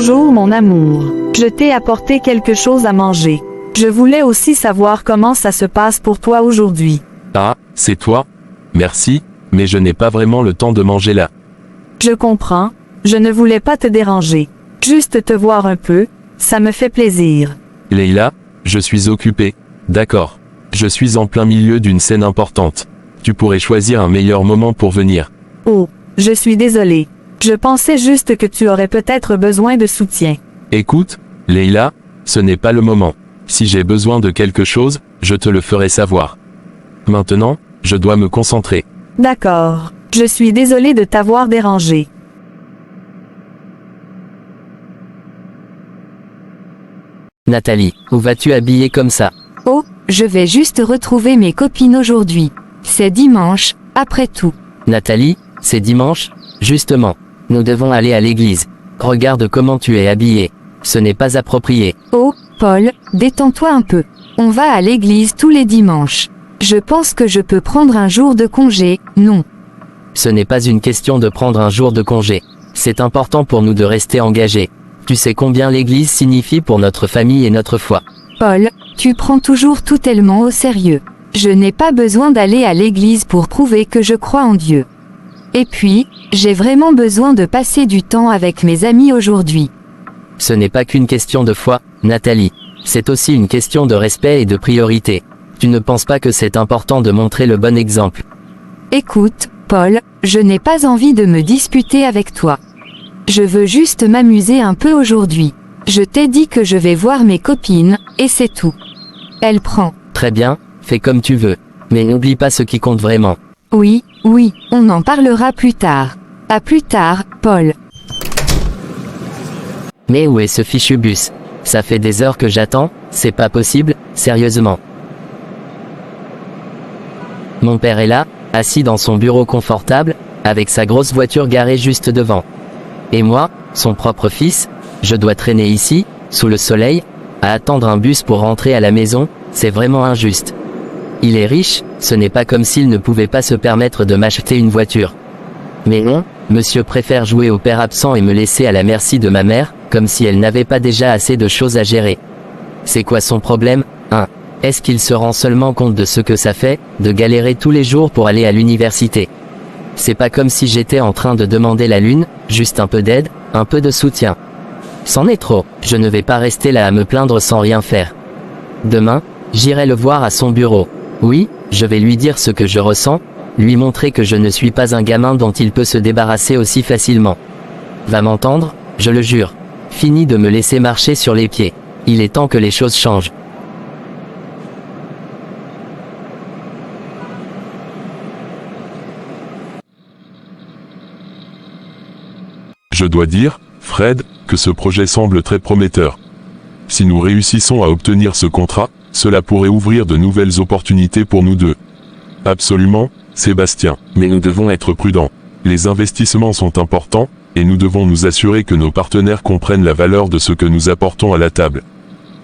Bonjour mon amour. Je t'ai apporté quelque chose à manger. Je voulais aussi savoir comment ça se passe pour toi aujourd'hui. Ah, c'est toi? Merci, mais je n'ai pas vraiment le temps de manger là. Je comprends, je ne voulais pas te déranger. Juste te voir un peu, ça me fait plaisir. Leïla, je suis occupé. D'accord. Je suis en plein milieu d'une scène importante. Tu pourrais choisir un meilleur moment pour venir. Oh, je suis désolée. Je pensais juste que tu aurais peut-être besoin de soutien. Écoute, Leïla, ce n'est pas le moment. Si j'ai besoin de quelque chose, je te le ferai savoir. Maintenant, je dois me concentrer. D'accord. Je suis désolée de t'avoir dérangé. Nathalie, où vas-tu habiller comme ça? Oh, je vais juste retrouver mes copines aujourd'hui. C'est dimanche, après tout. Nathalie, c'est dimanche? Justement. Nous devons aller à l'église. Regarde comment tu es habillée. Ce n'est pas approprié. Oh, Paul, détends-toi un peu. On va à l'église tous les dimanches. Je pense que je peux prendre un jour de congé, non. Ce n'est pas une question de prendre un jour de congé. C'est important pour nous de rester engagés. Tu sais combien l'église signifie pour notre famille et notre foi. Paul, tu prends toujours tout tellement au sérieux. Je n'ai pas besoin d'aller à l'église pour prouver que je crois en Dieu. Et puis, j'ai vraiment besoin de passer du temps avec mes amis aujourd'hui. Ce n'est pas qu'une question de foi, Nathalie. C'est aussi une question de respect et de priorité. Tu ne penses pas que c'est important de montrer le bon exemple? Écoute, Paul, je n'ai pas envie de me disputer avec toi. Je veux juste m'amuser un peu aujourd'hui. Je t'ai dit que je vais voir mes copines, et c'est tout. Elle prend. Très bien, fais comme tu veux. Mais n'oublie pas ce qui compte vraiment. Oui, on en parlera plus tard. À plus tard, Paul. Mais où est ce fichu bus? Ça fait des heures que j'attends, c'est pas possible, sérieusement. Mon père est là, assis dans son bureau confortable, avec sa grosse voiture garée juste devant. Et moi, son propre fils, je dois traîner ici, sous le soleil, à attendre un bus pour rentrer à la maison, c'est vraiment injuste. Il est riche, ce n'est pas comme s'il ne pouvait pas se permettre de m'acheter une voiture. Mais non, monsieur préfère jouer au père absent et me laisser à la merci de ma mère, comme si elle n'avait pas déjà assez de choses à gérer. C'est quoi son problème, hein? Est-ce qu'il se rend seulement compte de ce que ça fait, de galérer tous les jours pour aller à l'université? C'est pas comme si j'étais en train de demander la lune, juste un peu d'aide, un peu de soutien. C'en est trop, je ne vais pas rester là à me plaindre sans rien faire. Demain, j'irai le voir à son bureau. Oui, je vais lui dire ce que je ressens, lui montrer que je ne suis pas un gamin dont il peut se débarrasser aussi facilement. Va m'entendre, je le jure. Fini de me laisser marcher sur les pieds. Il est temps que les choses changent. Je dois dire, Fred, que ce projet semble très prometteur. Si nous réussissons à obtenir ce contrat, cela pourrait ouvrir de nouvelles opportunités pour nous deux. Absolument, Sébastien, mais nous devons être prudents. Les investissements sont importants, et nous devons nous assurer que nos partenaires comprennent la valeur de ce que nous apportons à la table.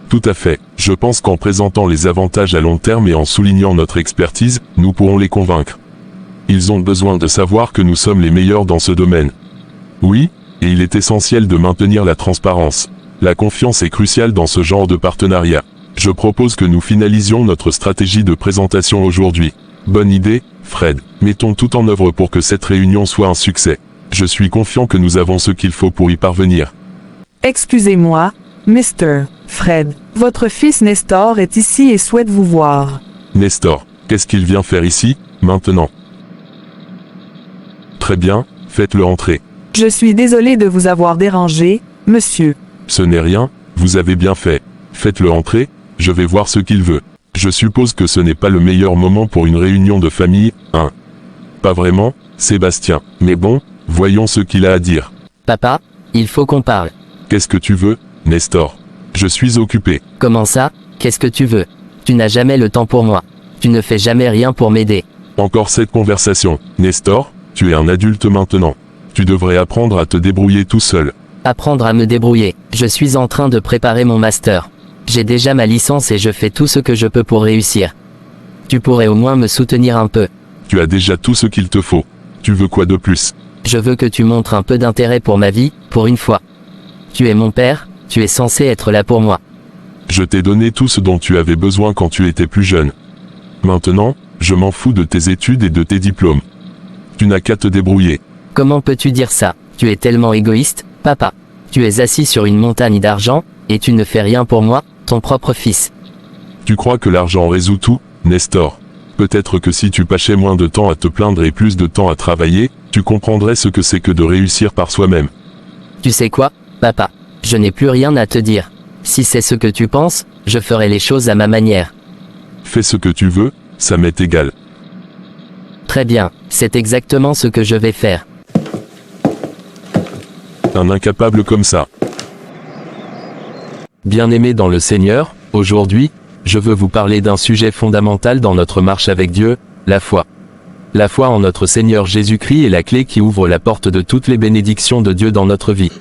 Tout à fait, je pense qu'en présentant les avantages à long terme et en soulignant notre expertise, nous pourrons les convaincre. Ils ont besoin de savoir que nous sommes les meilleurs dans ce domaine. Oui, et il est essentiel de maintenir la transparence. La confiance est cruciale dans ce genre de partenariat. Je propose que nous finalisions notre stratégie de présentation aujourd'hui. Bonne idée, Fred. Mettons tout en œuvre pour que cette réunion soit un succès. Je suis confiant que nous avons ce qu'il faut pour y parvenir. Excusez-moi, Mr. Fred. Votre fils Nestor est ici et souhaite vous voir. Nestor, qu'est-ce qu'il vient faire ici, maintenant? Très bien, faites-le entrer. Je suis désolé de vous avoir dérangé, monsieur. Ce n'est rien, vous avez bien fait. Faites-le entrer, je vais voir ce qu'il veut. Je suppose que ce n'est pas le meilleur moment pour une réunion de famille, hein? Pas vraiment, Sébastien. Mais bon, voyons ce qu'il a à dire. Papa, il faut qu'on parle. Qu'est-ce que tu veux, Nestor? Je suis occupé. Comment ça? Qu'est-ce que tu veux? Tu n'as jamais le temps pour moi. Tu ne fais jamais rien pour m'aider. Encore cette conversation. Nestor, tu es un adulte maintenant. Tu devrais apprendre à te débrouiller tout seul. Apprendre à me débrouiller. Je suis en train de préparer mon master. J'ai déjà ma licence et je fais tout ce que je peux pour réussir. Tu pourrais au moins me soutenir un peu. Tu as déjà tout ce qu'il te faut. Tu veux quoi de plus? Je veux que tu montres un peu d'intérêt pour ma vie, pour une fois. Tu es mon père, tu es censé être là pour moi. Je t'ai donné tout ce dont tu avais besoin quand tu étais plus jeune. Maintenant, je m'en fous de tes études et de tes diplômes. Tu n'as qu'à te débrouiller. Comment peux-tu dire ça? Tu es tellement égoïste, papa. Tu es assis sur une montagne d'argent, et tu ne fais rien pour moi, ton propre fils. Tu crois que l'argent résout tout, Nestor? Peut-être que si tu passais moins de temps à te plaindre et plus de temps à travailler, tu comprendrais ce que c'est que de réussir par soi-même. Tu sais quoi, papa? Je n'ai plus rien à te dire. Si c'est ce que tu penses, je ferai les choses à ma manière. Fais ce que tu veux, ça m'est égal. Très bien, c'est exactement ce que je vais faire. Un incapable comme ça. Bien-aimés dans le Seigneur, aujourd'hui, je veux vous parler d'un sujet fondamental dans notre marche avec Dieu, la foi. La foi en notre Seigneur Jésus-Christ est la clé qui ouvre la porte de toutes les bénédictions de Dieu dans notre vie.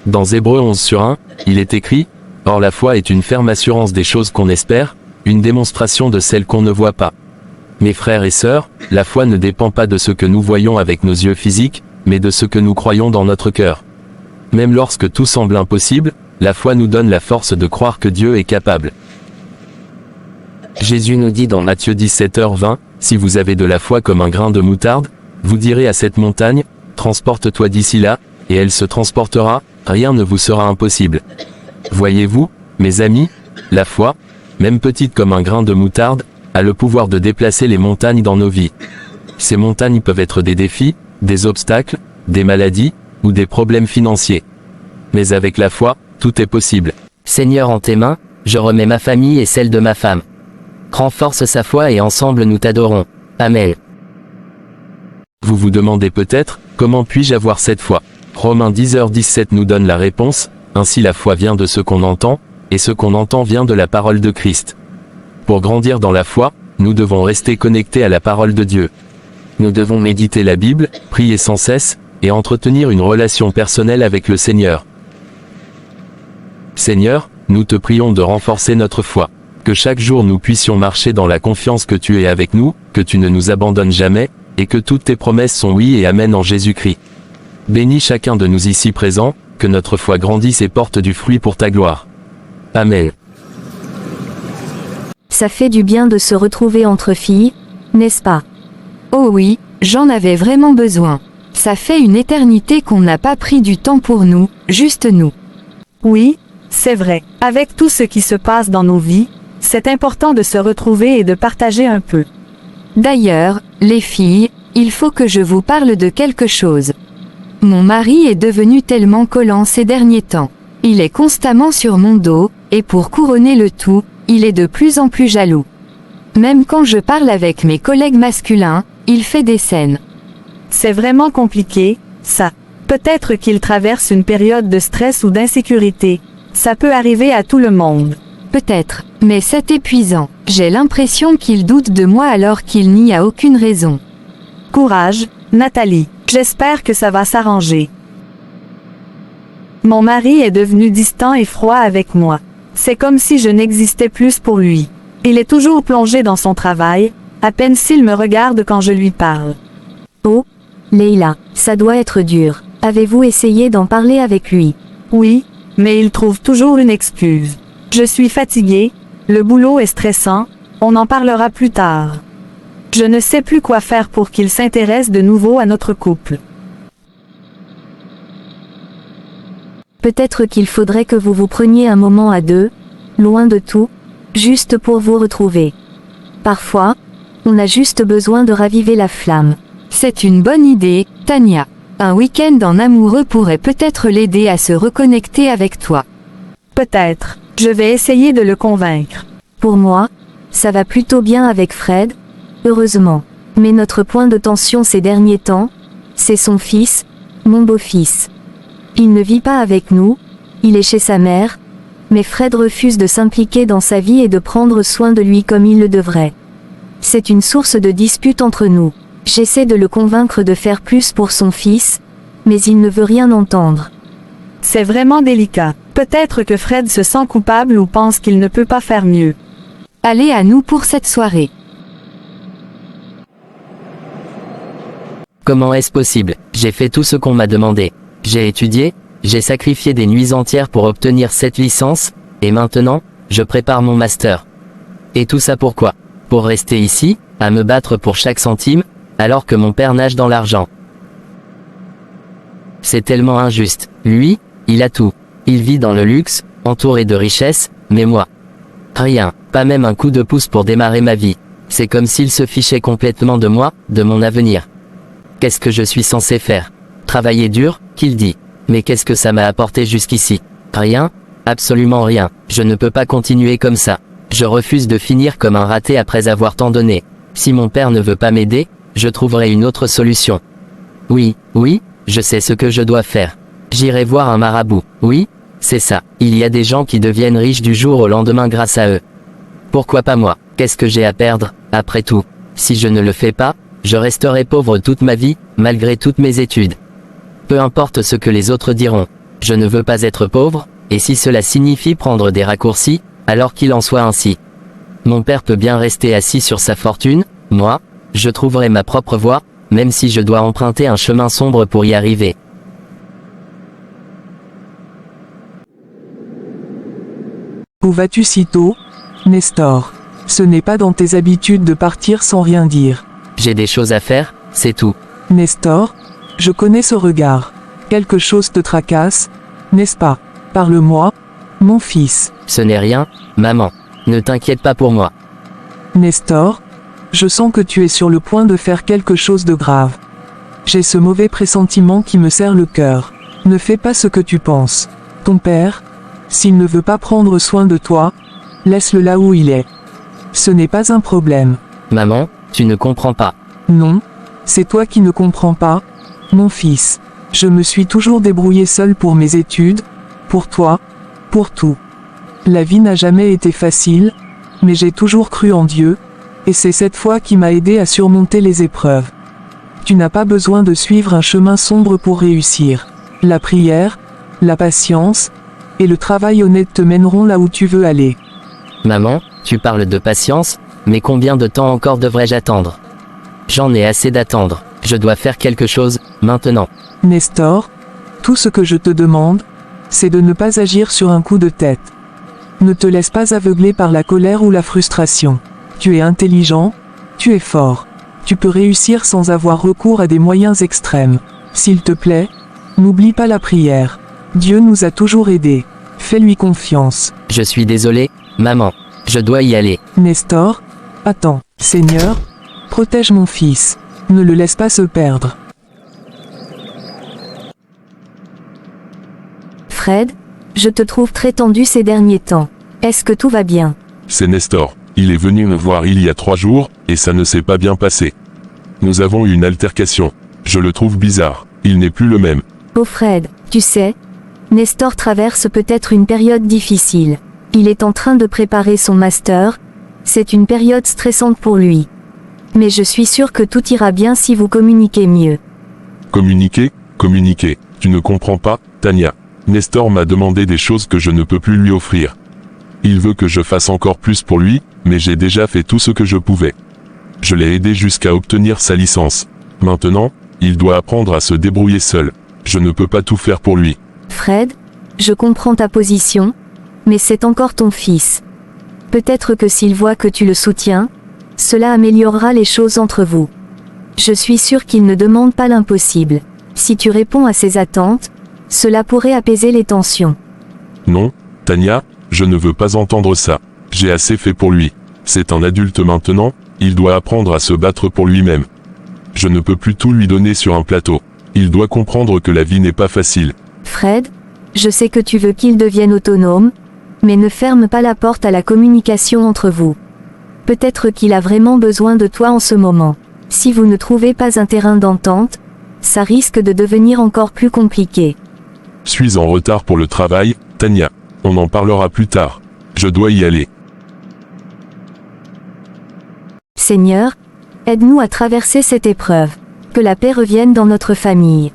Dans Hébreux 11:1, il est écrit « Or la foi est une ferme assurance des choses qu'on espère, une démonstration de celles qu'on ne voit pas. » Mes frères et sœurs, la foi ne dépend pas de ce que nous voyons avec nos yeux physiques, mais de ce que nous croyons dans notre cœur. Même lorsque tout semble impossible, la foi nous donne la force de croire que Dieu est capable. Jésus nous dit dans Matthieu 17h20, « Si vous avez de la foi comme un grain de moutarde, vous direz à cette montagne, transporte-toi d'ici là, et elle se transportera, rien ne vous sera impossible. » Voyez-vous, mes amis, la foi, même petite comme un grain de moutarde, a le pouvoir de déplacer les montagnes dans nos vies. Ces montagnes peuvent être des défis, des obstacles, des maladies, ou des problèmes financiers. Mais avec la foi, tout est possible. Seigneur, en tes mains, je remets ma famille et celle de ma femme. Renforce sa foi et ensemble nous t'adorons. Amen. Vous vous demandez peut-être, comment puis-je avoir cette foi? Romains 10h17 nous donne la réponse, ainsi la foi vient de ce qu'on entend, et ce qu'on entend vient de la parole de Christ. Pour grandir dans la foi, nous devons rester connectés à la parole de Dieu. Nous devons méditer la Bible, prier sans cesse, et entretenir une relation personnelle avec le Seigneur. Seigneur, nous te prions de renforcer notre foi. Que chaque jour nous puissions marcher dans la confiance que tu es avec nous, que tu ne nous abandonnes jamais, et que toutes tes promesses sont oui et amen en Jésus-Christ. Bénis chacun de nous ici présents, que notre foi grandisse et porte du fruit pour ta gloire. Amen. Ça fait du bien de se retrouver entre filles, n'est-ce pas? Oh oui, j'en avais vraiment besoin. Ça fait une éternité qu'on n'a pas pris du temps pour nous, juste nous. Oui, c'est vrai. Avec tout ce qui se passe dans nos vies, c'est important de se retrouver et de partager un peu. D'ailleurs, les filles, il faut que je vous parle de quelque chose. Mon mari est devenu tellement collant ces derniers temps. Il est constamment sur mon dos, et pour couronner le tout, il est de plus en plus jaloux. Même quand je parle avec mes collègues masculins, il fait des scènes. C'est vraiment compliqué, ça. Peut-être qu'il traverse une période de stress ou d'insécurité. Ça peut arriver à tout le monde. Peut-être, mais c'est épuisant. J'ai l'impression qu'il doute de moi alors qu'il n'y a aucune raison. Courage, Nathalie. J'espère que ça va s'arranger. Mon mari est devenu distant et froid avec moi. C'est comme si je n'existais plus pour lui. Il est toujours plongé dans son travail, à peine s'il me regarde quand je lui parle. Oh, Leila, ça doit être dur. Avez-vous essayé d'en parler avec lui? Oui, mais il trouve toujours une excuse. Je suis fatiguée, le boulot est stressant, on en parlera plus tard. Je ne sais plus quoi faire pour qu'il s'intéresse de nouveau à notre couple. Peut-être qu'il faudrait que vous vous preniez un moment à deux, loin de tout, juste pour vous retrouver. Parfois, on a juste besoin de raviver la flamme. C'est une bonne idée, Tania. Un week-end en amoureux pourrait peut-être l'aider à se reconnecter avec toi. Peut-être. Je vais essayer de le convaincre. Pour moi, ça va plutôt bien avec Fred, heureusement. Mais notre point de tension ces derniers temps, c'est son fils, mon beau-fils. Il ne vit pas avec nous, il est chez sa mère, mais Fred refuse de s'impliquer dans sa vie et de prendre soin de lui comme il le devrait. C'est une source de dispute entre nous. J'essaie de le convaincre de faire plus pour son fils, mais il ne veut rien entendre. C'est vraiment délicat. Peut-être que Fred se sent coupable ou pense qu'il ne peut pas faire mieux. Allez à nous pour cette soirée. Comment est-ce possible? J'ai fait tout ce qu'on m'a demandé. J'ai étudié, j'ai sacrifié des nuits entières pour obtenir cette licence, et maintenant, je prépare mon master. Et tout ça pourquoi? Pour rester ici, à me battre pour chaque centime, alors que mon père nage dans l'argent. C'est tellement injuste. Lui, il a tout. Il vit dans le luxe, entouré de richesses, mais moi. Rien, pas même un coup de pouce pour démarrer ma vie. C'est comme s'il se fichait complètement de moi, de mon avenir. Qu'est-ce que je suis censé faire? Travailler dur, qu'il dit. Mais qu'est-ce que ça m'a apporté jusqu'ici? Rien, absolument rien. Je ne peux pas continuer comme ça. Je refuse de finir comme un raté après avoir tant donné. Si mon père ne veut pas m'aider, je trouverai une autre solution. Oui, je sais ce que je dois faire. J'irai voir un marabout. Oui, c'est ça. Il y a des gens qui deviennent riches du jour au lendemain grâce à eux. Pourquoi pas moi? Qu'est-ce que j'ai à perdre? Après tout, si je ne le fais pas, je resterai pauvre toute ma vie, malgré toutes mes études. Peu importe ce que les autres diront. Je ne veux pas être pauvre, et si cela signifie prendre des raccourcis, alors qu'il en soit ainsi. Mon père peut bien rester assis sur sa fortune, moi, je trouverai ma propre voie, même si je dois emprunter un chemin sombre pour y arriver. Où vas-tu si tôt, Nestor? Ce n'est pas dans tes habitudes de partir sans rien dire. J'ai des choses à faire, c'est tout. Nestor, je connais ce regard. Quelque chose te tracasse, n'est-ce pas? Parle-moi, mon fils. Ce n'est rien, maman. Ne t'inquiète pas pour moi. Nestor, je sens que tu es sur le point de faire quelque chose de grave. J'ai ce mauvais pressentiment qui me serre le cœur. Ne fais pas ce que tu penses. Ton père, s'il ne veut pas prendre soin de toi, laisse-le là où il est. Ce n'est pas un problème. Maman, tu ne comprends pas. Non, c'est toi qui ne comprends pas, mon fils. Je me suis toujours débrouillé seul pour mes études, pour toi, pour tout. La vie n'a jamais été facile, mais j'ai toujours cru en Dieu, et c'est cette foi qui m'a aidé à surmonter les épreuves. Tu n'as pas besoin de suivre un chemin sombre pour réussir. La prière, la patience, et le travail honnête te mèneront là où tu veux aller. Maman, tu parles de patience, mais combien de temps encore devrais-je attendre? J'en ai assez d'attendre. Je dois faire quelque chose, maintenant. Nestor, tout ce que je te demande, c'est de ne pas agir sur un coup de tête. Ne te laisse pas aveugler par la colère ou la frustration. Tu es intelligent, tu es fort. Tu peux réussir sans avoir recours à des moyens extrêmes. S'il te plaît, n'oublie pas la prière. Dieu nous a toujours aidés. Fais-lui confiance. Je suis désolé, maman. Je dois y aller. Nestor, attends. Seigneur, protège mon fils. Ne le laisse pas se perdre. Fred, je te trouve très tendu ces derniers temps. Est-ce que tout va bien? C'est Nestor. Il est venu me voir il y a 3 jours, et ça ne s'est pas bien passé. Nous avons eu une altercation. Je le trouve bizarre. Il n'est plus le même. Oh Fred, tu sais, Nestor traverse peut-être une période difficile. Il est en train de préparer son master. C'est une période stressante pour lui. Mais je suis sûr que tout ira bien si vous communiquez mieux. Communiquer. Tu ne comprends pas, Tania. Nestor m'a demandé des choses que je ne peux plus lui offrir. Il veut que je fasse encore plus pour lui, mais j'ai déjà fait tout ce que je pouvais. Je l'ai aidé jusqu'à obtenir sa licence. Maintenant, il doit apprendre à se débrouiller seul. Je ne peux pas tout faire pour lui. Fred, je comprends ta position, mais c'est encore ton fils. Peut-être que s'il voit que tu le soutiens, cela améliorera les choses entre vous. Je suis sûr qu'il ne demande pas l'impossible. Si tu réponds à ses attentes, cela pourrait apaiser les tensions. Non, Tania, je ne veux pas entendre ça. J'ai assez fait pour lui. C'est un adulte maintenant, il doit apprendre à se battre pour lui-même. Je ne peux plus tout lui donner sur un plateau. Il doit comprendre que la vie n'est pas facile. Fred, je sais que tu veux qu'il devienne autonome, mais ne ferme pas la porte à la communication entre vous. Peut-être qu'il a vraiment besoin de toi en ce moment. Si vous ne trouvez pas un terrain d'entente, ça risque de devenir encore plus compliqué. Suis en retard pour le travail, Tania. On en parlera plus tard. Je dois y aller. Seigneur, aide-nous à traverser cette épreuve. Que la paix revienne dans notre famille.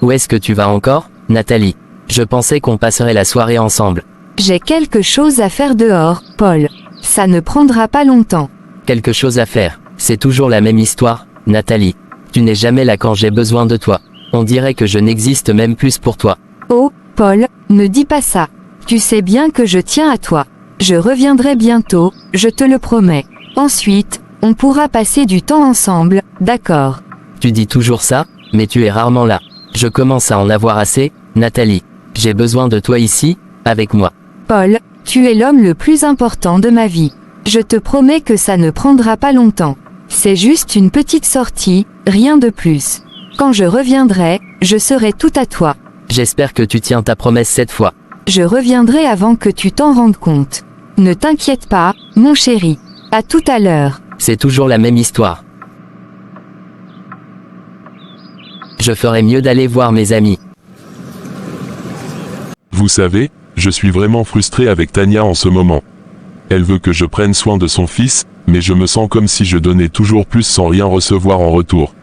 Où est-ce que tu vas encore, Nathalie? Je pensais qu'on passerait la soirée ensemble. J'ai quelque chose à faire dehors, Paul. Ça ne prendra pas longtemps. Quelque chose à faire. C'est toujours la même histoire, Nathalie. Tu n'es jamais là quand j'ai besoin de toi. On dirait que je n'existe même plus pour toi. Oh, Paul, ne dis pas ça. Tu sais bien que je tiens à toi. Je reviendrai bientôt, je te le promets. Ensuite, on pourra passer du temps ensemble, d'accord? Tu dis toujours ça, mais tu es rarement là. Je commence à en avoir assez, Nathalie. J'ai besoin de toi ici, avec moi. Paul, tu es l'homme le plus important de ma vie. Je te promets que ça ne prendra pas longtemps. C'est juste une petite sortie, rien de plus. Quand je reviendrai, je serai tout à toi. J'espère que tu tiens ta promesse cette fois. Je reviendrai avant que tu t'en rendes compte. Ne t'inquiète pas, mon chéri. À tout à l'heure. C'est toujours la même histoire. Je ferais mieux d'aller voir mes amis. Vous savez, je suis vraiment frustré avec Tania en ce moment. Elle veut que je prenne soin de son fils, mais je me sens comme si je donnais toujours plus sans rien recevoir en retour.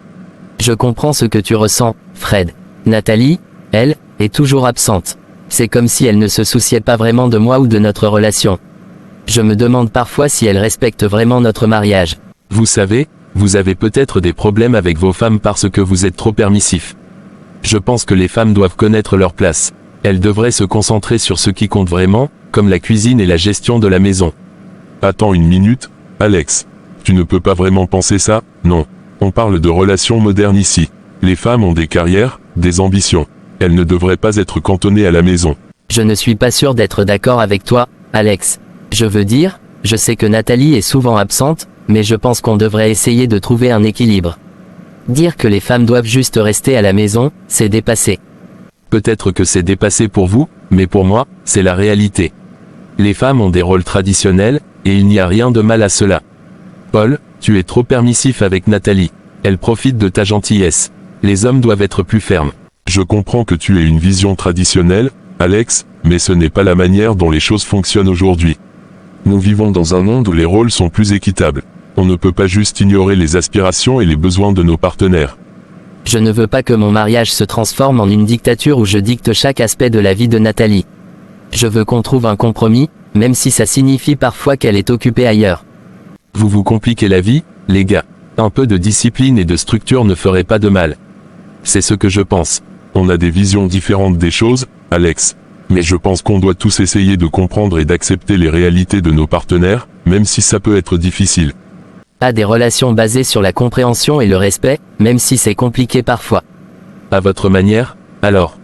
Je comprends ce que tu ressens, Fred. Nathalie, elle, est toujours absente. C'est comme si elle ne se souciait pas vraiment de moi ou de notre relation. Je me demande parfois si elle respecte vraiment notre mariage. Vous savez, vous avez peut-être des problèmes avec vos femmes parce que vous êtes trop permissif. Je pense que les femmes doivent connaître leur place. Elles devraient se concentrer sur ce qui compte vraiment, comme la cuisine et la gestion de la maison. Attends une minute, Alex. Tu ne peux pas vraiment penser ça, non. On parle de relations modernes ici. Les femmes ont des carrières, des ambitions. Elles ne devraient pas être cantonnées à la maison. Je ne suis pas sûr d'être d'accord avec toi, Alex. Je veux dire, je sais que Nathalie est souvent absente, mais je pense qu'on devrait essayer de trouver un équilibre. Dire que les femmes doivent juste rester à la maison, c'est dépassé. Peut-être que c'est dépassé pour vous, mais pour moi, c'est la réalité. Les femmes ont des rôles traditionnels, et il n'y a rien de mal à cela. Paul, tu es trop permissif avec Nathalie. Elle profite de ta gentillesse. Les hommes doivent être plus fermes. Je comprends que tu aies une vision traditionnelle, Alex, mais ce n'est pas la manière dont les choses fonctionnent aujourd'hui. Nous vivons dans un monde où les rôles sont plus équitables. On ne peut pas juste ignorer les aspirations et les besoins de nos partenaires. Je ne veux pas que mon mariage se transforme en une dictature où je dicte chaque aspect de la vie de Nathalie. Je veux qu'on trouve un compromis, même si ça signifie parfois qu'elle est occupée ailleurs. Vous vous compliquez la vie, les gars. Un peu de discipline et de structure ne ferait pas de mal. C'est ce que je pense. On a des visions différentes des choses, Alex. Mais je pense qu'on doit tous essayer de comprendre et d'accepter les réalités de nos partenaires, même si ça peut être difficile. À des relations basées sur la compréhension et le respect, même si c'est compliqué parfois. À votre manière, alors.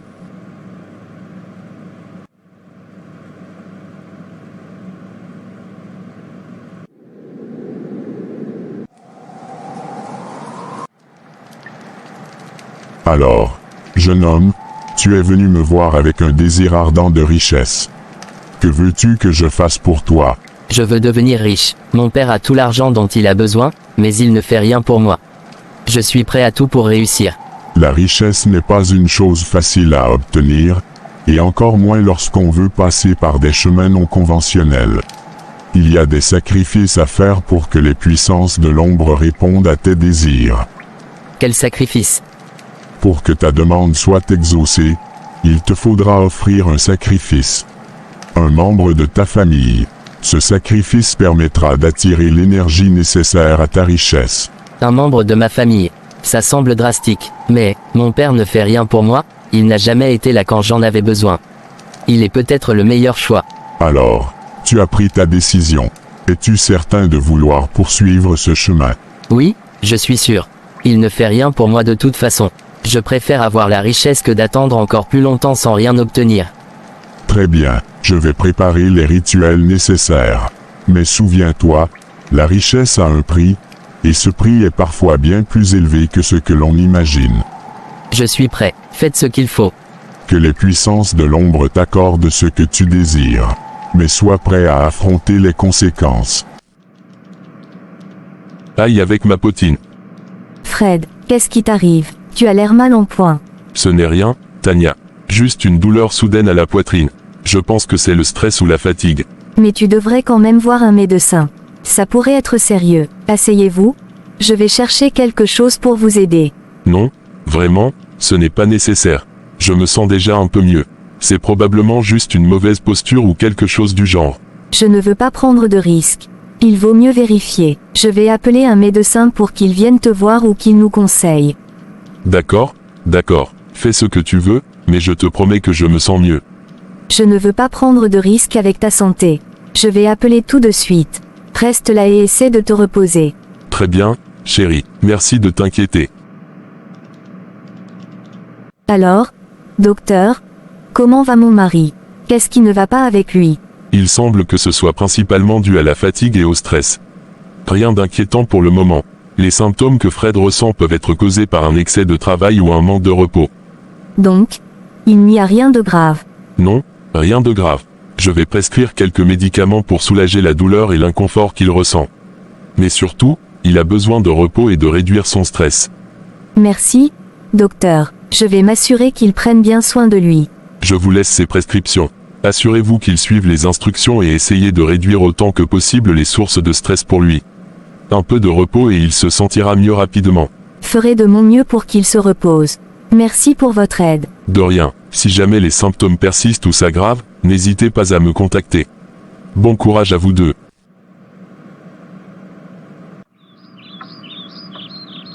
Alors, jeune homme, tu es venu me voir avec un désir ardent de richesse. Que veux-tu que je fasse pour toi? Je veux devenir riche. Mon père a tout l'argent dont il a besoin, mais il ne fait rien pour moi. Je suis prêt à tout pour réussir. La richesse n'est pas une chose facile à obtenir, et encore moins lorsqu'on veut passer par des chemins non conventionnels. Il y a des sacrifices à faire pour que les puissances de l'ombre répondent à tes désirs. Quel sacrifice? Pour que ta demande soit exaucée, il te faudra offrir un sacrifice. Un membre de ta famille. Ce sacrifice permettra d'attirer l'énergie nécessaire à ta richesse. Un membre de ma famille. Ça semble drastique, mais mon père ne fait rien pour moi, il n'a jamais été là quand j'en avais besoin. Il est peut-être le meilleur choix. Alors, tu as pris ta décision. Es-tu certain de vouloir poursuivre ce chemin? Oui, je suis sûr. Il ne fait rien pour moi de toute façon. Je préfère avoir la richesse que d'attendre encore plus longtemps sans rien obtenir. Très bien, je vais préparer les rituels nécessaires. Mais souviens-toi, la richesse a un prix, et ce prix est parfois bien plus élevé que ce que l'on imagine. Je suis prêt, faites ce qu'il faut. Que les puissances de l'ombre t'accordent ce que tu désires. Mais sois prêt à affronter les conséquences. Aïe avec ma potine. Fred, qu'est-ce qui t'arrive? Tu as l'air mal en point. Ce n'est rien, Tania. Juste une douleur soudaine à la poitrine. Je pense que c'est le stress ou la fatigue. Mais tu devrais quand même voir un médecin. Ça pourrait être sérieux. Asseyez-vous. Je vais chercher quelque chose pour vous aider. Non, vraiment, ce n'est pas nécessaire. Je me sens déjà un peu mieux. C'est probablement juste une mauvaise posture ou quelque chose du genre. Je ne veux pas prendre de risques. Il vaut mieux vérifier. Je vais appeler un médecin pour qu'il vienne te voir ou qu'il nous conseille. D'accord, d'accord. Fais ce que tu veux, mais je te promets que je me sens mieux. Je ne veux pas prendre de risques avec ta santé. Je vais appeler tout de suite. Reste là et essaie de te reposer. Très bien, chérie. Merci de t'inquiéter. Alors, docteur, comment va mon mari? Qu'est-ce qui ne va pas avec lui? Il semble que ce soit principalement dû à la fatigue et au stress. Rien d'inquiétant pour le moment. Les symptômes que Fred ressent peuvent être causés par un excès de travail ou un manque de repos. Donc, il n'y a rien de grave. Non, rien de grave. Je vais prescrire quelques médicaments pour soulager la douleur et l'inconfort qu'il ressent. Mais surtout, il a besoin de repos et de réduire son stress. Merci, docteur. Je vais m'assurer qu'il prenne bien soin de lui. Je vous laisse ces prescriptions. Assurez-vous qu'il suive les instructions et essayez de réduire autant que possible les sources de stress pour lui. Un peu de repos et il se sentira mieux rapidement. Ferai de mon mieux pour qu'il se repose. Merci pour votre aide. De rien. Si jamais les symptômes persistent ou s'aggravent, n'hésitez pas à me contacter. Bon courage à vous deux.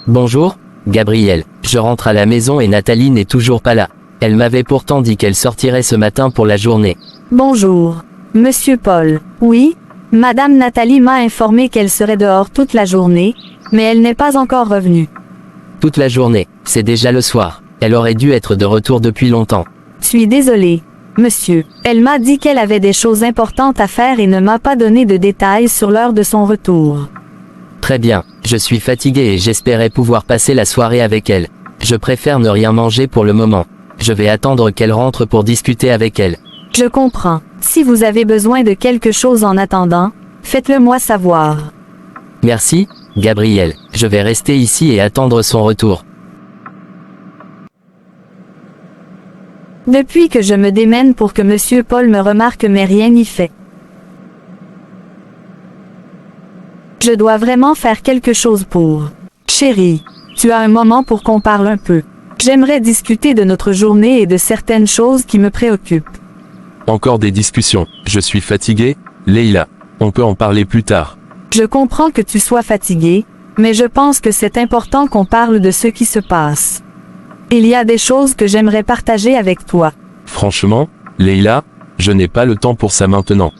Bonjour, Gabriel. Je rentre à la maison et Nathalie n'est toujours pas là. Elle m'avait pourtant dit qu'elle sortirait ce matin pour la journée. Bonjour, Monsieur Paul. Oui, Madame Nathalie m'a informé qu'elle serait dehors toute la journée, mais elle n'est pas encore revenue. Toute la journée, c'est déjà le soir. Elle aurait dû être de retour depuis longtemps. Suis désolée, monsieur. Elle m'a dit qu'elle avait des choses importantes à faire et ne m'a pas donné de détails sur l'heure de son retour. Très bien, je suis fatigué et j'espérais pouvoir passer la soirée avec elle. Je préfère ne rien manger pour le moment. Je vais attendre qu'elle rentre pour discuter avec elle. Je comprends. Si vous avez besoin de quelque chose en attendant, faites-le moi savoir. Merci, Gabriel. Je vais rester ici et attendre son retour. Depuis que je me démène pour que Monsieur Paul me remarque mais rien n'y fait. Je dois vraiment faire quelque chose pour... Chérie, tu as un moment pour qu'on parle un peu. J'aimerais discuter de notre journée et de certaines choses qui me préoccupent. Encore des discussions. Je suis fatigué, Leïla. On peut en parler plus tard. Je comprends que tu sois fatigué, mais je pense que c'est important qu'on parle de ce qui se passe. Il y a des choses que j'aimerais partager avec toi. Franchement, Leïla, je n'ai pas le temps pour ça maintenant.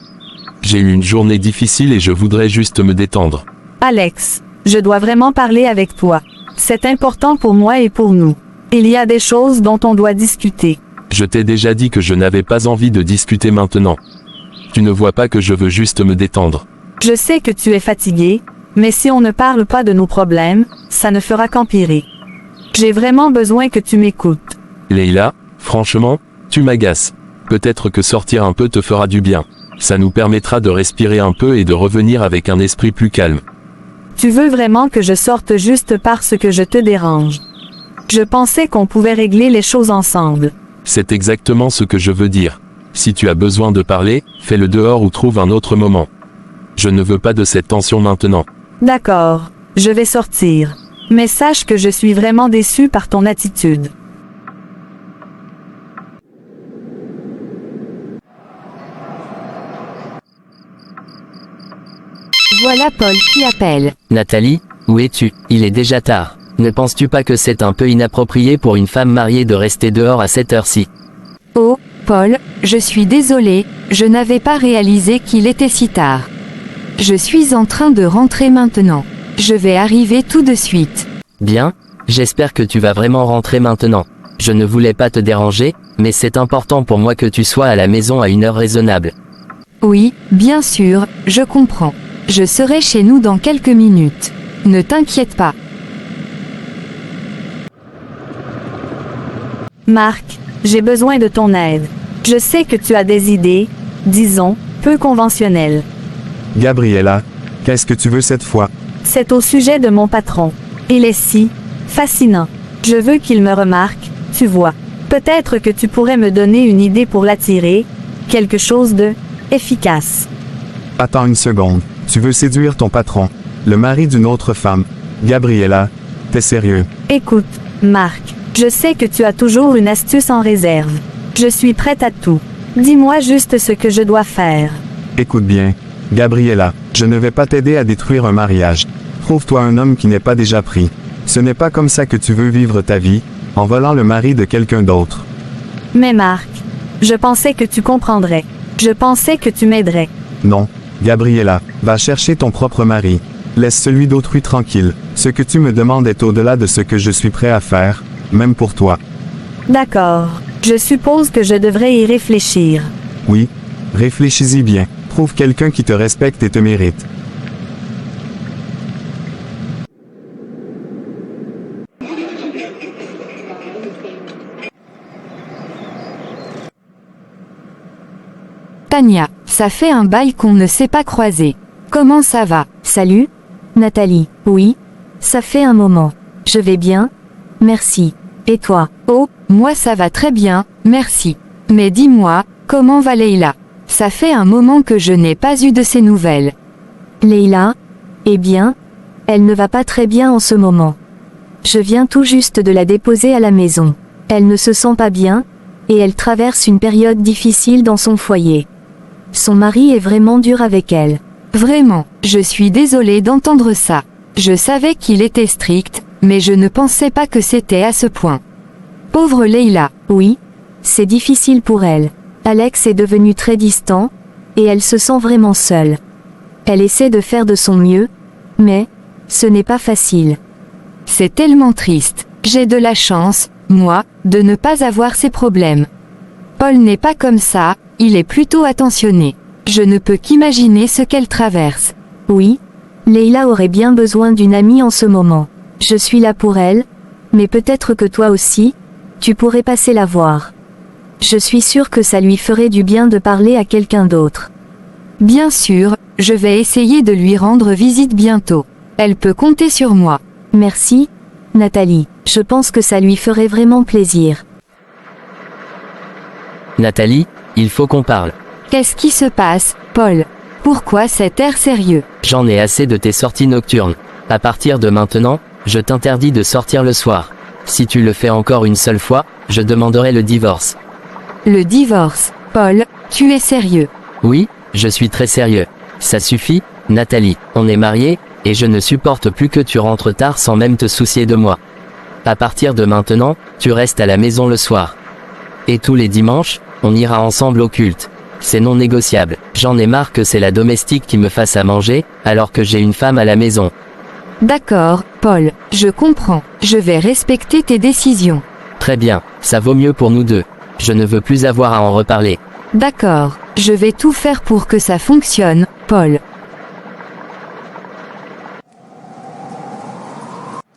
J'ai eu une journée difficile et je voudrais juste me détendre. Alex, je dois vraiment parler avec toi. C'est important pour moi et pour nous. Il y a des choses dont on doit discuter. Je t'ai déjà dit que je n'avais pas envie de discuter maintenant. Tu ne vois pas que je veux juste me détendre. Je sais que tu es fatigué, mais si on ne parle pas de nos problèmes, ça ne fera qu'empirer. J'ai vraiment besoin que tu m'écoutes. Leïla, franchement, tu m'agaces. Peut-être que sortir un peu te fera du bien. Ça nous permettra de respirer un peu et de revenir avec un esprit plus calme. Tu veux vraiment que je sorte juste parce que je te dérange. Je pensais qu'on pouvait régler les choses ensemble. C'est exactement ce que je veux dire. Si tu as besoin de parler, fais-le dehors ou trouve un autre moment. Je ne veux pas de cette tension maintenant. D'accord, je vais sortir. Mais sache que je suis vraiment déçue par ton attitude. Voilà Paul qui appelle. Nathalie, où es-tu? Il est déjà tard. Ne penses-tu pas que c'est un peu inapproprié pour une femme mariée de rester dehors à cette heure-ci? Oh, Paul, je suis désolée, je n'avais pas réalisé qu'il était si tard. Je suis en train de rentrer maintenant. Je vais arriver tout de suite. Bien, j'espère que tu vas vraiment rentrer maintenant. Je ne voulais pas te déranger, mais c'est important pour moi que tu sois à la maison à une heure raisonnable. Oui, bien sûr, je comprends. Je serai chez nous dans quelques minutes. Ne t'inquiète pas. Marc, j'ai besoin de ton aide. Je sais que tu as des idées, disons, peu conventionnelles. Gabriella, qu'est-ce que tu veux cette fois? C'est au sujet de mon patron. Il est si fascinant. Je veux qu'il me remarque, tu vois. Peut-être que tu pourrais me donner une idée pour l'attirer, quelque chose de efficace. Attends une seconde. Tu veux séduire ton patron, le mari d'une autre femme. Gabriella, t'es sérieux? Écoute, Marc, je sais que tu as toujours une astuce en réserve. Je suis prête à tout. Dis-moi juste ce que je dois faire. Écoute bien. Gabriella, je ne vais pas t'aider à détruire un mariage. Trouve-toi un homme qui n'est pas déjà pris. Ce n'est pas comme ça que tu veux vivre ta vie, en volant le mari de quelqu'un d'autre. Mais Marc, je pensais que tu comprendrais. Je pensais que tu m'aiderais. Non, Gabriella, va chercher ton propre mari. Laisse celui d'autrui tranquille. Ce que tu me demandes est au-delà de ce que je suis prêt à faire, même pour toi. D'accord. Je suppose que je devrais y réfléchir. Oui, réfléchis-y bien. Trouve quelqu'un qui te respecte et te mérite. Tania, ça fait un bail qu'on ne s'est pas croisé. Comment ça va? Salut, Nathalie. Oui, ça fait un moment. Je vais bien? Merci. Et toi? Oh, moi ça va très bien, merci. Mais dis-moi, comment va Leïla? Ça fait un moment que je n'ai pas eu de ses nouvelles. Leïla? Eh bien, elle ne va pas très bien en ce moment. Je viens tout juste de la déposer à la maison. Elle ne se sent pas bien, et elle traverse une période difficile dans son foyer. Son mari est vraiment dur avec elle. Vraiment, je suis désolée d'entendre ça. Je savais qu'il était strict, mais je ne pensais pas que c'était à ce point. Pauvre Leïla. Oui, c'est difficile pour elle. Alex est devenu très distant, et elle se sent vraiment seule. Elle essaie de faire de son mieux, mais ce n'est pas facile. C'est tellement triste. J'ai de la chance, moi, de ne pas avoir ces problèmes. Paul n'est pas comme ça, il est plutôt attentionné. Je ne peux qu'imaginer ce qu'elle traverse. Oui, Leïla aurait bien besoin d'une amie en ce moment. Je suis là pour elle, mais peut-être que toi aussi, tu pourrais passer la voir. Je suis sûre que ça lui ferait du bien de parler à quelqu'un d'autre. Bien sûr, je vais essayer de lui rendre visite bientôt. Elle peut compter sur moi. Merci, Nathalie. Je pense que ça lui ferait vraiment plaisir. Nathalie, il faut qu'on parle. Qu'est-ce qui se passe, Paul? Pourquoi cet air sérieux? J'en ai assez de tes sorties nocturnes. À partir de maintenant, je t'interdis de sortir le soir. Si tu le fais encore une seule fois, je demanderai le divorce. Le divorce? Paul, tu es sérieux? Oui, je suis très sérieux. Ça suffit, Nathalie, on est mariés, et je ne supporte plus que tu rentres tard sans même te soucier de moi. À partir de maintenant, tu restes à la maison le soir. Et tous les dimanches, on ira ensemble au culte. C'est non négociable. J'en ai marre que c'est la domestique qui me fasse à manger, alors que j'ai une femme à la maison. D'accord, Paul, je comprends. Je vais respecter tes décisions. Très bien, ça vaut mieux pour nous deux. Je ne veux plus avoir à en reparler. D'accord, je vais tout faire pour que ça fonctionne, Paul.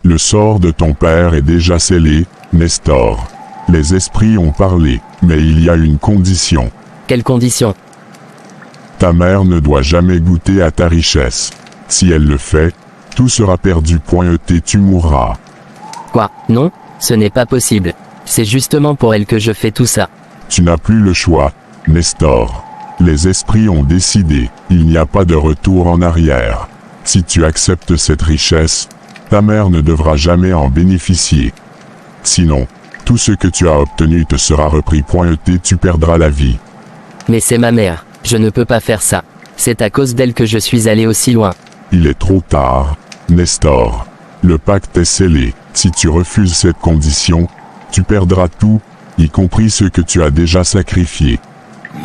Le sort de ton père est déjà scellé, Nestor. Les esprits ont parlé, mais il y a une condition. Quelles conditions? Ta mère ne doit jamais goûter à ta richesse. Si elle le fait, tout sera perdu. Tu mourras. Quoi? Non, ce n'est pas possible. C'est justement pour elle que je fais tout ça. Tu n'as plus le choix, Nestor. Les esprits ont décidé, il n'y a pas de retour en arrière. Si tu acceptes cette richesse, ta mère ne devra jamais en bénéficier. Sinon, tout ce que tu as obtenu te sera repris. Tu perdras la vie. Mais c'est ma mère, je ne peux pas faire ça. C'est à cause d'elle que je suis allé aussi loin. Il est trop tard, Nestor. Le pacte est scellé. Si tu refuses cette condition, tu perdras tout, y compris ce que tu as déjà sacrifié.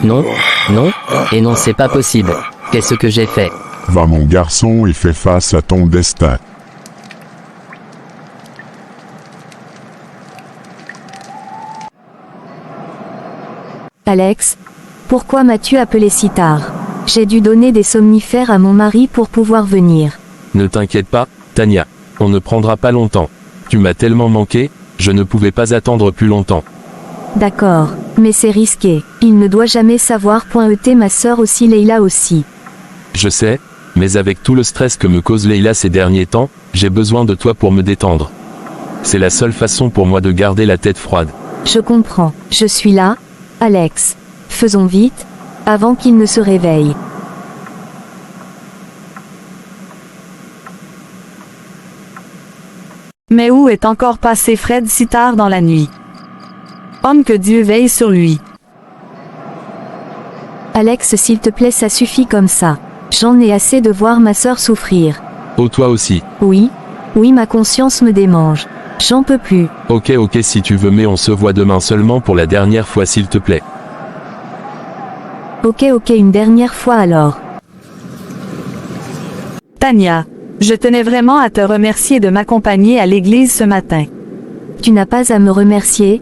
Non, non, et non, c'est pas possible. Qu'est-ce que j'ai fait? Va mon garçon et fais face à ton destin. Alex, pourquoi m'as-tu appelé si tard? J'ai dû donner des somnifères à mon mari pour pouvoir venir. Ne t'inquiète pas, Tania. On ne prendra pas longtemps. Tu m'as tellement manqué, je ne pouvais pas attendre plus longtemps. D'accord, mais c'est risqué. Il ne doit jamais savoir. Ma sœur aussi, Leïla aussi. Je sais, mais avec tout le stress que me cause Leïla ces derniers temps, j'ai besoin de toi pour me détendre. C'est la seule façon pour moi de garder la tête froide. Je comprends. Je suis là, Alex. Faisons vite, avant qu'il ne se réveille. Mais où est encore passé Fred si tard dans la nuit? Homme, que Dieu veille sur lui. Alex, s'il te plaît, ça suffit comme ça. J'en ai assez de voir ma sœur souffrir. Oh toi aussi. Oui, ma conscience me démange. J'en peux plus. Ok si tu veux mais on se voit demain seulement pour la dernière fois s'il te plaît. Ok, une dernière fois alors. Tania, je tenais vraiment à te remercier de m'accompagner à l'église ce matin. Tu n'as pas à me remercier,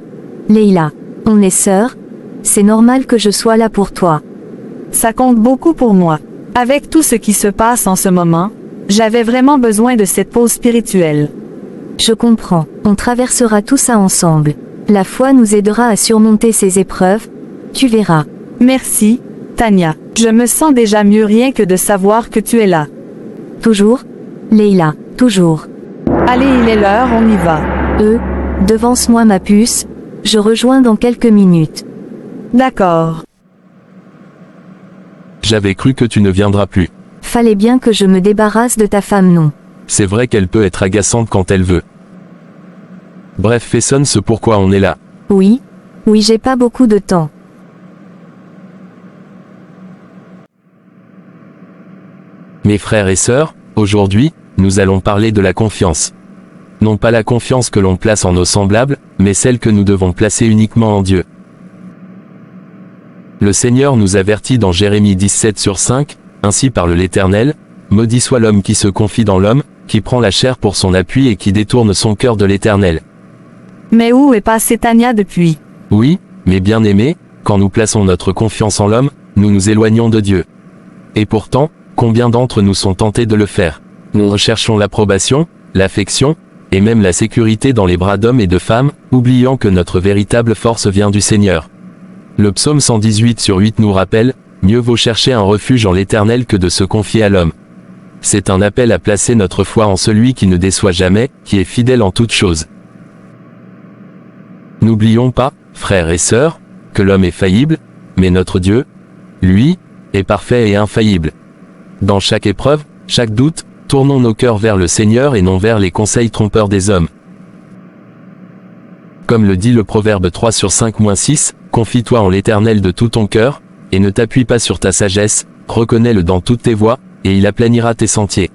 Leila. On est sœurs. C'est normal que je sois là pour toi. Ça compte beaucoup pour moi. Avec tout ce qui se passe en ce moment, j'avais vraiment besoin de cette pause spirituelle. Je comprends. On traversera tout ça ensemble. La foi nous aidera à surmonter ces épreuves. Tu verras. Merci, Tania. Je me sens déjà mieux rien que de savoir que tu es là. Toujours, Leila, toujours. Allez, il est l'heure, on y va. Devance-moi ma puce. Je rejoins dans quelques minutes. D'accord. J'avais cru que tu ne viendras plus. Fallait bien que je me débarrasse de ta femme, non? C'est vrai qu'elle peut être agaçante quand elle veut. Bref, fais sonne ce pourquoi on est là. Oui, j'ai pas beaucoup de temps. Mes frères et sœurs, aujourd'hui, nous allons parler de la confiance. Non pas la confiance que l'on place en nos semblables, mais celle que nous devons placer uniquement en Dieu. Le Seigneur nous avertit dans Jérémie 17/5, ainsi parle l'Éternel, maudit soit l'homme qui se confie dans l'homme, qui prend la chair pour son appui et qui détourne son cœur de l'Éternel. Mais où est passée Tania depuis? Oui, mais bien aimés, quand nous plaçons notre confiance en l'homme, nous nous éloignons de Dieu. Et pourtant, combien d'entre nous sont tentés de le faire? Nous recherchons l'approbation, l'affection, et même la sécurité dans les bras d'hommes et de femmes, oubliant que notre véritable force vient du Seigneur. Le psaume 118/8 nous rappelle, mieux vaut chercher un refuge en l'Éternel que de se confier à l'homme. C'est un appel à placer notre foi en celui qui ne déçoit jamais, qui est fidèle en toutes choses. N'oublions pas, frères et sœurs, que l'homme est faillible, mais notre Dieu, lui, est parfait et infaillible. Dans chaque épreuve, chaque doute, tournons nos cœurs vers le Seigneur et non vers les conseils trompeurs des hommes. Comme le dit le proverbe 3/5-6, confie-toi en l'Éternel de tout ton cœur, et ne t'appuie pas sur ta sagesse, reconnais-le dans toutes tes voies, et il aplanira tes sentiers.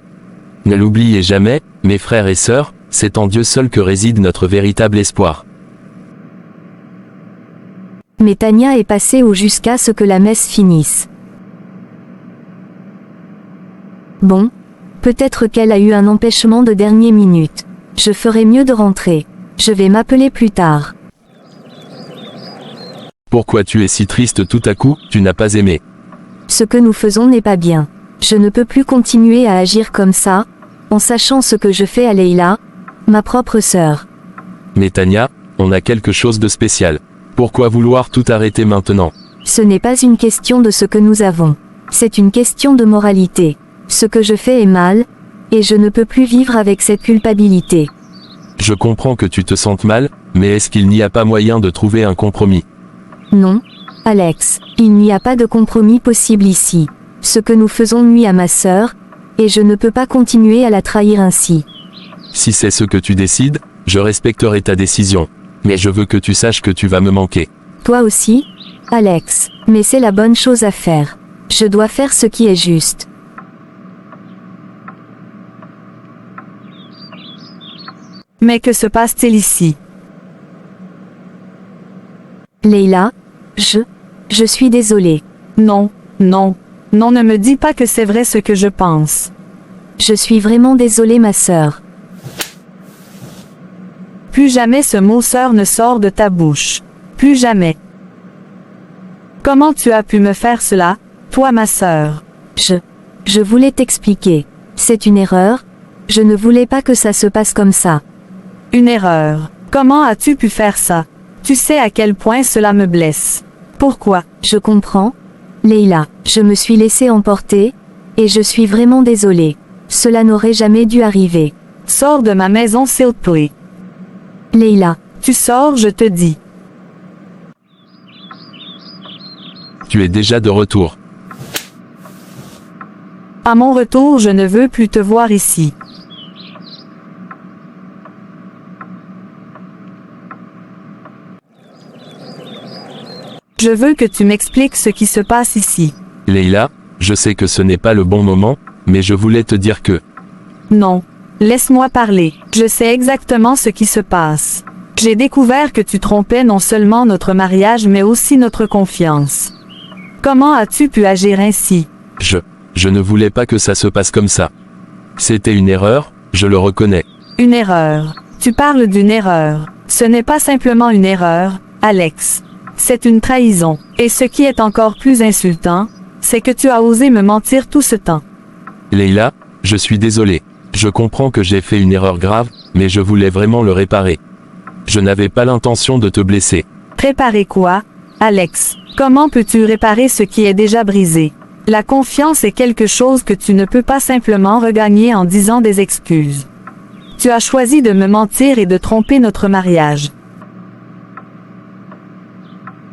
Ne l'oubliez jamais, mes frères et sœurs, c'est en Dieu seul que réside notre véritable espoir. Mais Tania est passée au jusqu'à ce que la messe finisse. Bon, peut-être qu'elle a eu un empêchement de dernière minute. Je ferai mieux de rentrer. Je vais m'appeler plus tard. Pourquoi tu es si triste tout à coup, tu n'as pas aimé? Ce que nous faisons n'est pas bien. Je ne peux plus continuer à agir comme ça, en sachant ce que je fais à Leila, ma propre sœur. Mais Tania, on a quelque chose de spécial. Pourquoi vouloir tout arrêter maintenant? Ce n'est pas une question de ce que nous avons. C'est une question de moralité. Ce que je fais est mal, et je ne peux plus vivre avec cette culpabilité. Je comprends que tu te sentes mal, mais est-ce qu'il n'y a pas moyen de trouver un compromis? Non, Alex, il n'y a pas de compromis possible ici. Ce que nous faisons nuit à ma sœur, et je ne peux pas continuer à la trahir ainsi. Si c'est ce que tu décides, je respecterai ta décision. Mais je veux que tu saches que tu vas me manquer. Toi aussi, Alex, mais c'est la bonne chose à faire. Je dois faire ce qui est juste. Mais que se passe-t-il ici? Leila, je suis désolée. Non, ne me dis pas que c'est vrai ce que je pense. Je suis vraiment désolée ma sœur. Plus jamais ce mot sœur ne sort de ta bouche. Plus jamais. Comment tu as pu me faire cela, toi ma sœur? Je voulais t'expliquer. C'est une erreur. Je ne voulais pas que ça se passe comme ça. Une erreur. Comment as-tu pu faire ça? Tu sais à quel point cela me blesse. Pourquoi? Je comprends. Leila, je me suis laissée emporter, et je suis vraiment désolée. Cela n'aurait jamais dû arriver. Sors de ma maison s'il te plaît. Leila. Tu sors, je te dis. Tu es déjà de retour. À mon retour, je ne veux plus te voir ici. Je veux que tu m'expliques ce qui se passe ici. Leila, Je sais que ce n'est pas le bon moment, mais je voulais te dire que... Non. Laisse-moi parler. Je sais exactement ce qui se passe. J'ai découvert que tu trompais non seulement notre mariage mais aussi notre confiance. Comment as-tu pu agir ainsi? Je ne voulais pas que ça se passe comme ça. C'était une erreur, je le reconnais. Une erreur. Tu parles d'une erreur. Ce n'est pas simplement une erreur, Alex. C'est une trahison. Et ce qui est encore plus insultant, c'est que tu as osé me mentir tout ce temps. Leila, je suis désolé. Je comprends que j'ai fait une erreur grave, mais je voulais vraiment le réparer. Je n'avais pas l'intention de te blesser. Réparer quoi, Alex? Comment peux-tu réparer ce qui est déjà brisé? La confiance est quelque chose que tu ne peux pas simplement regagner en disant des excuses. Tu as choisi de me mentir et de tromper notre mariage.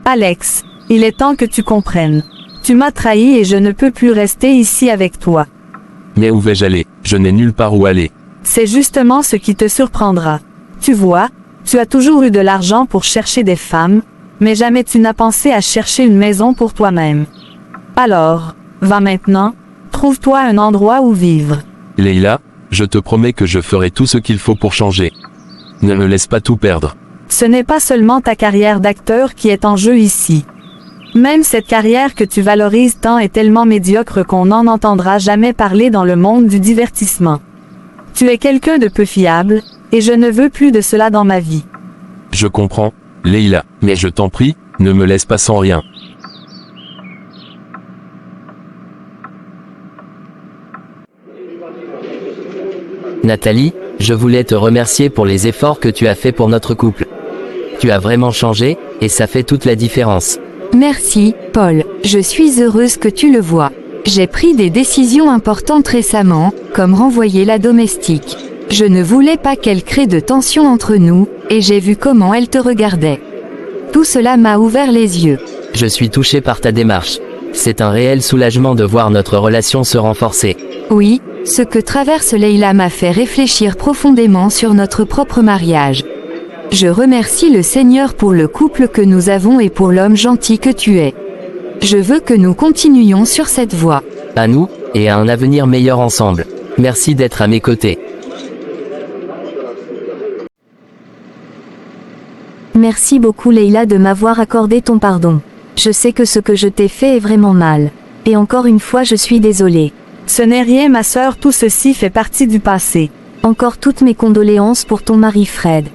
Alex, il est temps que tu comprennes. Tu m'as trahi et je ne peux plus rester ici avec toi. Mais où vais-je aller? Je n'ai nulle part où aller. C'est justement ce qui te surprendra. Tu vois, tu as toujours eu de l'argent pour chercher des femmes, mais jamais tu n'as pensé à chercher une maison pour toi-même. Alors, va maintenant, trouve-toi un endroit où vivre. Leila, je te promets que je ferai tout ce qu'il faut pour changer. Ne me laisse pas tout perdre. Ce n'est pas seulement ta carrière d'acteur qui est en jeu ici. Même cette carrière que tu valorises tant est tellement médiocre qu'on n'en entendra jamais parler dans le monde du divertissement. Tu es quelqu'un de peu fiable, et je ne veux plus de cela dans ma vie. Je comprends, Leila, mais je t'en prie, ne me laisse pas sans rien. Nathalie, je voulais te remercier pour les efforts que tu as fait pour notre couple. Tu as vraiment changé, et ça fait toute la différence. Merci, Paul. Je suis heureuse que tu le vois. J'ai pris des décisions importantes récemment, comme renvoyer la domestique. Je ne voulais pas qu'elle crée de tension entre nous, et j'ai vu comment elle te regardait. Tout cela m'a ouvert les yeux. Je suis touché par ta démarche. C'est un réel soulagement de voir notre relation se renforcer. Oui, ce que traverse Leila m'a fait réfléchir profondément sur notre propre mariage. Je remercie le Seigneur pour le couple que nous avons et pour l'homme gentil que tu es. Je veux que nous continuions sur cette voie. À nous, et à un avenir meilleur ensemble. Merci d'être à mes côtés. Merci beaucoup Leila de m'avoir accordé ton pardon. Je sais que ce que je t'ai fait est vraiment mal. Et encore une fois je suis désolée. Ce n'est rien ma sœur, tout ceci fait partie du passé. Encore toutes mes condoléances pour ton mari Fred.